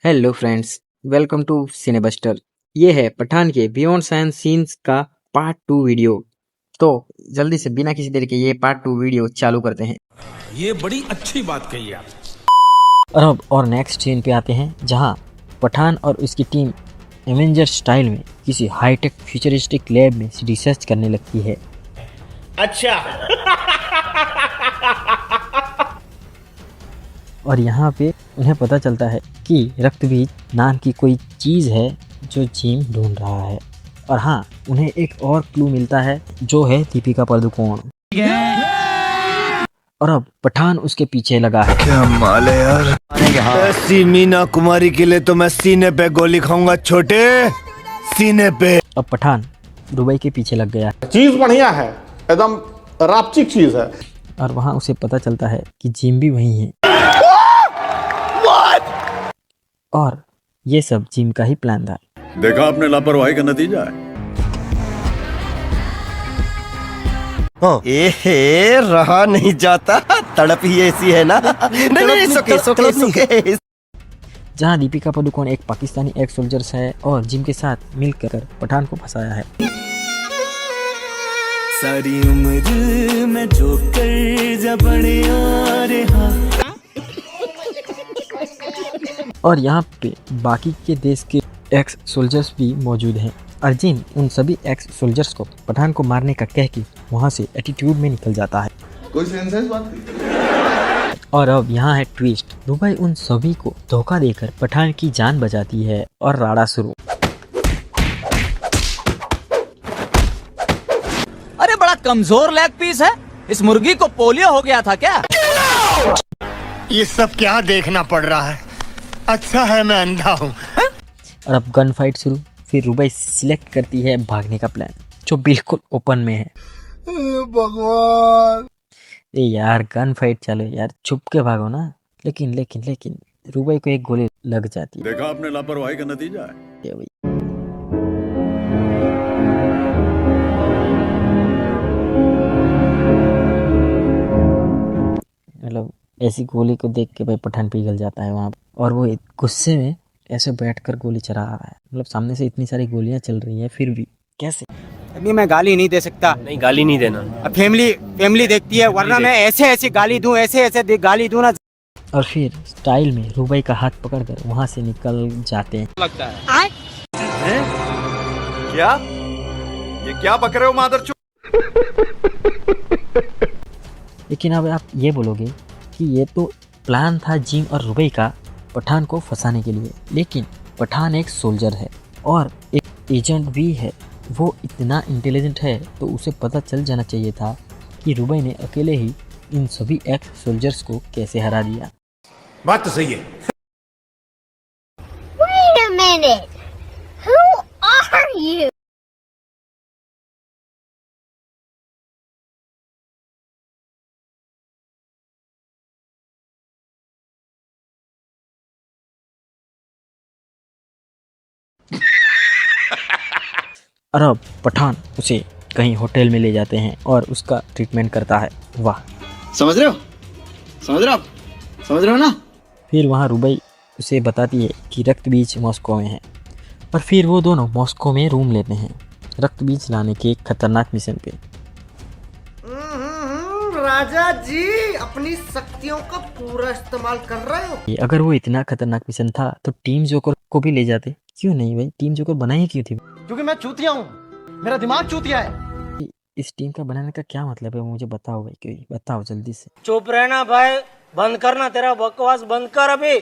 Hello friends, welcome to Cinebuster. ये है पठान के बियॉन्ड साइंस सीन्स का पार्ट 2 वीडियो। तो जल्दी से बिना किसी देरी के ये पार्ट 2 वीडियो चालू करते हैं। ये बड़ी अच्छी बात कही आप। और नेक्स्ट सीन पे आते हैं, जहां पठान और उसकी टीम एवेंजर स्टाइल में किसी हाईटेक फ्यूचरिस्टिक लैब में रिसर्च करने लगती है। अच्छा। और यहाँ पे उन्हें पता चलता है कि रक्तबीज नाम की कोई चीज़ है जो जिम ढूंढ रहा है। और हाँ, उन्हें एक और क्लू मिलता है जो है दीपिका पादुकोण। और अब पठान उसके पीछे लगा है। क्या माल है यार। ऐसी मीना कुमारी के लिए तो मैं सीने पे गोली खाऊंगा, छोटे सीने पे। अब पठान दुबई के पीछे लग गया चीज बढ़िया है, एकदम रापचिक चीज है। और वहाँ उसे पता चलता है कि जिम भी वही है। और ये सब जिम का ही प्लान था। देखा आपने लापरवाही का नतीजा है। एहे, रहा नहीं जाता, तड़प ही ऐसी है ना। नहीं, सुके। जहाँ दीपिका पादुकोण एक पाकिस्तानी एक्स सोल्जर्स है और जिम के साथ मिलकर पठान को फंसाया है। सारी उम्र में जो कर जा बड़े और यहाँ पे बाकी के देश के एक्स सोल्जर्स भी मौजूद हैं। और जिम उन सभी एक्स सोल्जर्स को पठान को मारने का कह के वहाँ से एटीट्यूड में निकल जाता है। कोई सेंस है इस बात की? और अब यहाँ है ट्विस्ट। दुबई उन सभी को धोखा देकर पठान की जान बचाती है और राड़ा शुरू। अरे बड़ा कमजोर लेग पीस है, इस मुर्गी को पोलियो हो गया था क्या? ये सब क्या देखना पड़ रहा है? अच्छा है मैं अंधा हूँ। और अब गन फाइट शुरू। फिर रुबई सिलेक्ट करती है भागने का प्लान, जो बिल्कुल ओपन में है। भगवान, ए यार, गन फाइट चलो यार, छुप के भागो ना। लेकिन रुबई को एक गोली लग जाती है। देखा आपने लापरवाही का नतीजा है। ये भाई, मतलब ऐसी गोली को देख के भाई पठान पिघल जाता है वहाँ। और वो गुस्से में ऐसे बैठकर गोली चला रहा है। मतलब सामने से इतनी सारी गोलियां चल रही हैं, फिर भी कैसे? अभी मैं गाली नहीं दे सकता। नहीं, गाली नहीं देना। अब फैमिली देखती है, वरना मैं ऐसे गाली दूं, ऐसे गाली दूं ना। और फिर स्टाइल में रुबई का हाथ पकड़कर वहाँ से निकल जाते हैं। लगता है क्या? ये क्या बक रहे हो मादरचोद? लेकिन अब आप ये बोलोगे कि ये तो प्लान था जिम और रुबई का पठान को फंसाने के लिए। लेकिन पठान एक सोल्जर है और एक एजेंट भी है। वो इतना इंटेलिजेंट है तो उसे पता चल जाना चाहिए था कि रुबई ने अकेले ही इन सभी एक्स सोल्जर्स को कैसे हरा दिया। बात तो सही है। Wait a minute. Who are you? और अब पठान उसे कहीं होटल में ले जाते हैं और उसका ट्रीटमेंट करता है। वाह, समझ रहे हो ना? फिर वहाँ रुबई उसे बताती है कि रक्तबीज मॉस्को में है। और फिर वो दोनों मॉस्को में रूम लेते हैं रक्तबीज लाने के एक खतरनाक मिशन पे। राजा जी अपनी शक्तियों का पूरा इस्तेमाल कर रहे हो। अगर वो इतना खतरनाक मिशन था तो टीम जोकर को भी ले जाते। क्यों नहीं भाई, टीम जोकर बनाई क्यों थी? क्योंकि मैं चूतिया हूँ, मेरा दिमाग चूतिया है। इस टीम का बनाने का क्या मतलब है, मुझे बताओ भाई, क्यों बताओ जल्दी से। चुप रहना भाई, बंद करना, तेरा बकवास बंद कर अभी।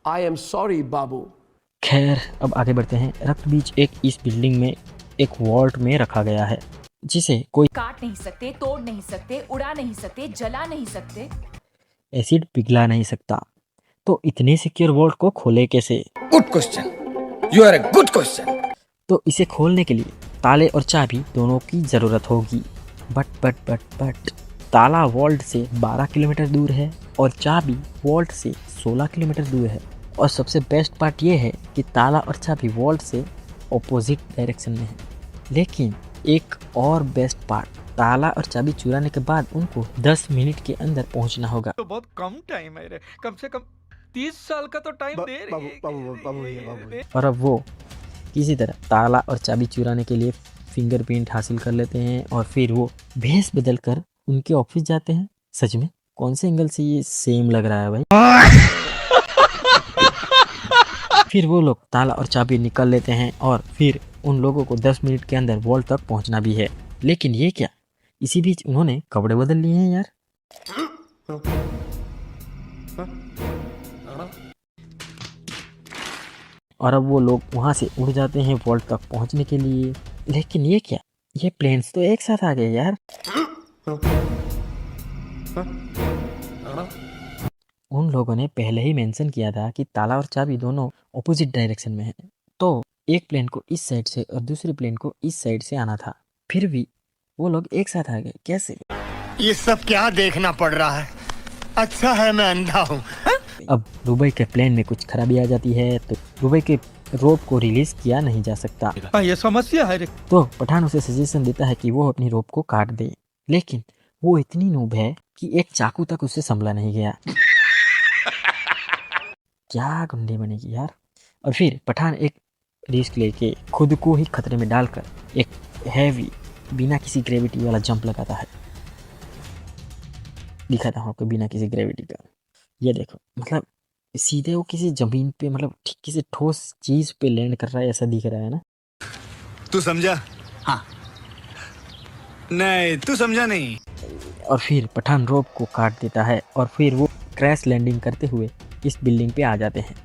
आई एम सॉरी बाबू। खैर, अब आगे बढ़ते हैं। रक्तबीज एक इस बिल्डिंग में एक वॉल्ट में रखा गया है, जिसे कोई काट नहीं सकते, तोड़ नहीं सकते, उड़ा नहीं सकते, जला नहीं सकते, एसिड पिघला नहीं सकता। तो इतने सिक्योर वॉल्ट को खोले कैसे? Good question, you are a good question. तो इसे खोलने के लिए ताले और चाबी दोनों की जरूरत होगी। बट ताला वॉल्ट से 12 किलोमीटर दूर है और चाबी वॉल्ट से 16 किलोमीटर दूर है। और सबसे बेस्ट पार्ट ये है कि ताला और चाबी वॉल्ट से ऑपोजिट डायरेक्शन में है। लेकिन एक और बेस्ट पार्ट, ताला और चाबी चुराने के बाद उनको 10 मिनट के अंदर पहुंचना होगा। तो बहुत कम टाइम है रे, कम से कम 30 साल का तो टाइम दे रही है। और अब वो किसी तरह ताला और चाबी चुराने के लिए फिंगरप्रिंट हासिल कर लेते हैं और फिर वो भेस बदल कर उनके ऑफिस जाते हैं। सच में कौन से एंगल से ये सेम लग रहा है भाई। फिर वो लोग ताला और चाबी निकल लेते हैं और फिर उन लोगों को 10 मिनट के अंदर वॉल्ट तक पहुंचना भी है। लेकिन ये क्या, इसी बीच उन्होंने कपड़े बदल लिए हैं यार। और अब वो लोग वहां से उड़ जाते हैं वॉल्ट तक पहुंचने के लिए। लेकिन ये क्या, ये प्लेन्स तो एक साथ आ गए यार। उन लोगों ने पहले ही मेंशन किया था कि ताला और चाबी दोनों ऑपोजिट डायरेक्शन में हैं, तो एक प्लेन को इस साइड से और दूसरे प्लेन को इस साइड से आना था। फिर भी वो लोग एक साथ आ गए कैसे? ये सब क्या देखना पड़ रहा है? अच्छा है मैं अंधा हूँ। अब दुबई के प्लेन में कुछ खराबी आ जाती है तो दुबई के रोप को रिलीज किया नहीं जा सकता। ये समस्या है रे। तो पठान उसे सजेशन देता है कि वो अपनी रोप को काट दे, लेकिन वो इतनी नूब है कि एक चाकू तक उसे संभला नहीं गया। क्या गुंडे बनेगी यार। और फिर पठान एक रिस्क लेके खुद को ही खतरे में डालकर एक हैवी बिना किसी ग्रेविटी वाला जंप लगाता है। दिखाता हूँ आपको बिना किसी ग्रेविटी का। ये देखो, मतलब सीधे वो किसी जमीन पे, मतलब किसी ठोस चीज पे लैंड कर रहा है ऐसा दिख रहा है ना। तू समझा? हाँ। नहीं तू समझा नहीं। और फिर पठान रोप को काट देता है और फिर वो क्रैश लैंडिंग करते हुए इस बिल्डिंग पे आ जाते हैं।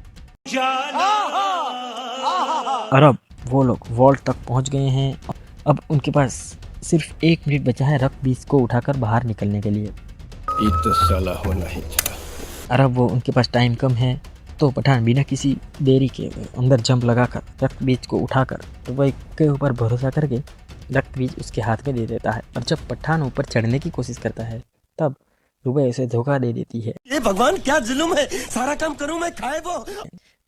और अब वो लोग वॉल्ट तक पहुंच गए हैं। अब उनके पास सिर्फ 1 मिनट बचा है रक बीच को उठाकर बाहर निकलने के लिए। ये तो साला होना ही था। और अब वो उनके पास टाइम कम है तो पठान बिना किसी देरी के अंदर जंप लगाकर रक्त बीज को उठाकर दुबई के ऊपर भरोसा करके रक्त बीज उसके हाथ में दे देता है। और जब पठान ऊपर चढ़ने की कोशिश करता है तब दुबई उसे धोखा दे देती है। ये भगवान क्या जुल्म है, सारा काम करूं मैं खाए वो।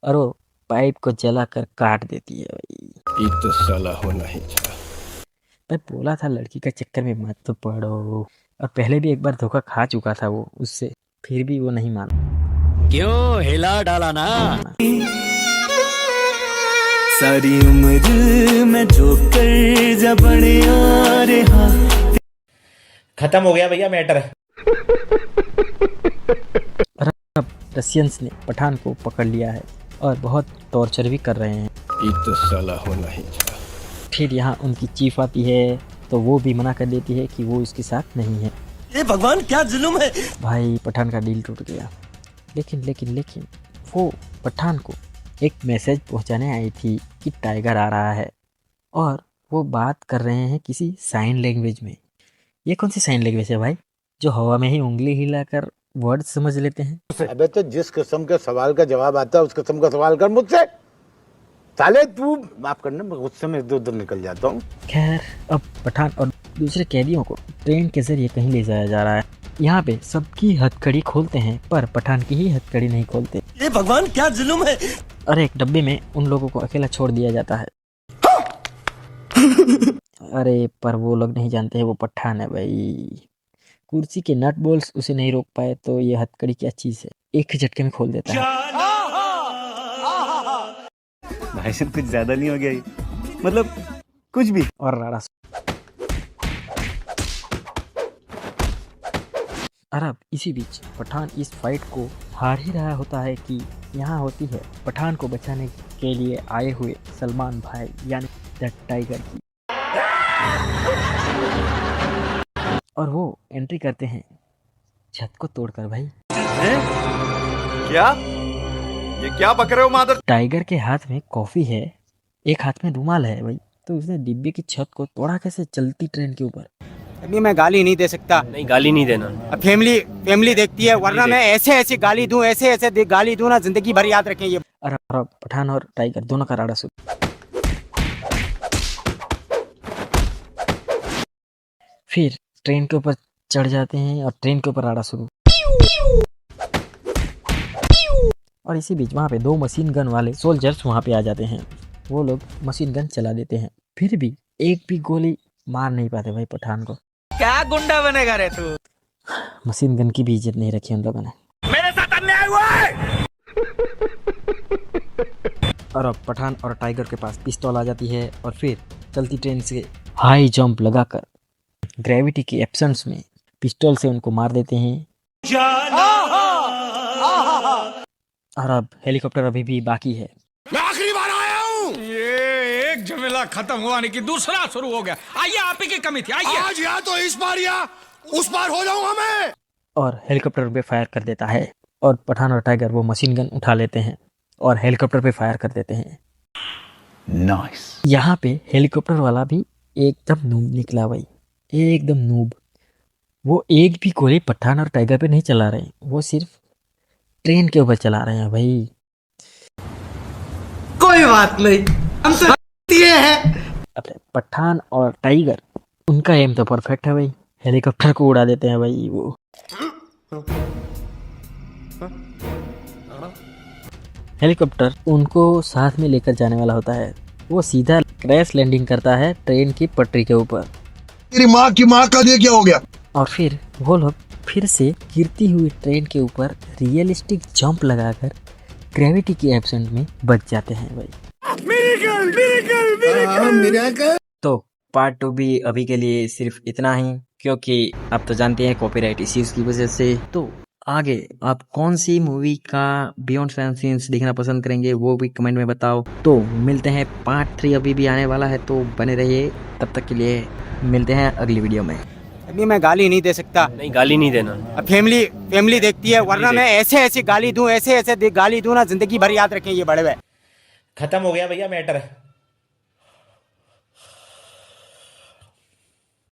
और वो पाइप को जलाकर काट देती है भाई। ये तो साला होना ही था। मैं बोला था लड़की का चक्कर में मत तो पड़ो। और पहले भी एक बार धोखा खा चुका था वो उससे, फिर भी वो नहीं माना। क्यों हिला डाला ना। सारी उम्र में जो कर जब आ रहा। खत्म हो गया भैया मैटर। अब रशियंस ने पठान को पकड़ लिया है और बहुत टॉर्चर भी कर रहे हैं। ये तो साला होना ही था। फिर यहाँ उनकी चीफ आती है तो वो भी मना कर देती है कि वो इसके साथ नहीं है। ये भगवान क्या जुल्म है। भाई पठान का डील टूट गया। लेकिन वो पठान को एक मैसेज पहुंचाने आई थी कि टाइगर आ रहा है और वो बात कर रहे हैं किसी साइन लैंग्वेज में। ये कौन सी साइन लैंग्वेज है भाई, जो हवा में ही उंगली हिलाकर वर्ड समझ लेते हैं? अबे तो जिस किस्म के सवाल का जवाब आता है उस किस्म का सवाल कर मुझसे। साले तू माफ करना, मैं गुस्से में इधर उधर निकल जाता हूँ। खैर, अब पठान और दूसरे कैदियों को ट्रेन के जरिए कहीं ले जाया जा रहा है। यहाँ पे सबकी हथकड़ी खोलते हैं पर पठान की ही हथकड़ी नहीं खोलते। ये भगवान क्या जुल्म है। और एक डब्बे में उन लोगों को अकेला छोड़ दिया जाता है। अरे पर वो लोग नहीं जानते हैं वो पठान है भाई। कुर्सी के नट बोल्ट्स उसे नहीं रोक पाए तो ये हथकड़ी क्या चीज है, एक ही झटके में खोल देता है। भाई साहब कुछ ज्यादा नहीं हो गया ये? मतलब कुछ भी। और राड़ा अरब इसी बीच पठान इस फाइट को हार ही रहा होता है कि यहाँ होती है पठान को बचाने के लिए आए हुए सलमान भाई यानी द टाइगर की। और वो एंट्री करते हैं छत को तोड़कर भाई। क्या ये क्या बक रहे हो मादर? टाइगर के हाथ में कॉफी है, एक हाथ में रुमाल है भाई, तो उसने डिब्बे की छत को तोड़ा कैसे चलती ट्रेन के ऊपर? अभी मैं गाली नहीं दे सकता। नहीं गाली नहीं देना। अब फैमिली देखती है, वरना मैं ऐसे गाली दूं, ऐसे गाली दूं ना, जिंदगी भर याद रखें ये। और पठान और टाइगर दोनों का राड़ा शुरू। फिर ट्रेन के ऊपर चढ़ जाते हैं और ट्रेन के ऊपर राड़ा शुरू। और इसी बीच वहाँ पे 2 मशीन गन वाले सोल्जर्स वहाँ पे आ जाते हैं। वो लोग मशीन गन चला देते हैं, फिर भी एक भी गोली मार नहीं पाते भाई पठान को। क्या गुंडा बनेगा रे तू। मशीन गन की भी इज्जत नहीं रखी उन लोगों ने। मेरे साथ अन्याय हुआ है। और अब पठान और टाइगर के पास पिस्तौल आ जाती है और फिर चलती ट्रेन से हाई जंप लगाकर ग्रेविटी की एब्सेंस में पिस्तौल से उनको मार देते हैं। और अब हेलीकॉप्टर अभी भी बाकी है। मैं आखिरी बार आया हूँ। ये एक झमेला खत्म हुआ नहीं कि दूसरा शुरू हो गया। आइए, आप ही की कमी थी। आइए, आज या तो इस बार या उस बार हो जाऊंगा मैं। और हेलीकॉप्टर पे फायर कर देता है और पठान और टाइगर वो मशीन गन उठा लेते हैं और हेलीकॉप्टर पे फायर कर देते हैं। नाइस। यहाँ पे हेलीकॉप्टर वाला भी एकदम नूब निकला भाई, एकदम नूब। वो एक भी गोली पठान और टाइगर पे नहीं चला रहे, वो सिर्फ ट्रेन के ऊपर चला रहे हैं भाई। कोई बात नहीं, हम तो ये हैं। अपने पठान और टाइगर उनका एम तो परफेक्ट है भाई, हेलीकॉप्टर को उड़ा देते हैं भाई वो। हेलीकॉप्टर उनको साथ में लेकर जाने वाला होता है, वो सीधा क्रैश लैंडिंग करता है ट्रेन की पटरी के ऊपर। तेरी माँ की माँ का ये क्या हो गया? और फिर वो लोग फिर से गिरती हुई ट्रेन के ऊपर रियलिस्टिक जंप लगाकर ग्रेविटी की एब्सेंट में बच जाते हैं भाई। तो पार्ट 2 भी अभी के लिए सिर्फ इतना ही, क्योंकि आप तो जानते हैं कॉपीराइट इश्यूज की वजह से। तो आगे आप कौन सी मूवी का बियॉन्ड फैन सीन्स देखना पसंद करेंगे वो भी कमेंट में बताओ। तो मिलते हैं, पार्ट 3 अभी भी आने वाला है, तो बने रहिए। तब तक के लिए मिलते हैं अगली वीडियो में। अभी मैं गाली नहीं दे सकता, नहीं गाली नहीं देना। अब फैमिली देखती है, वरना मैं ऐसे गाली दूं, ऐसे गाली दूं ना, जिंदगी भर याद रखें ये बड़े हुए। खत्म हो गया भैया मैटर।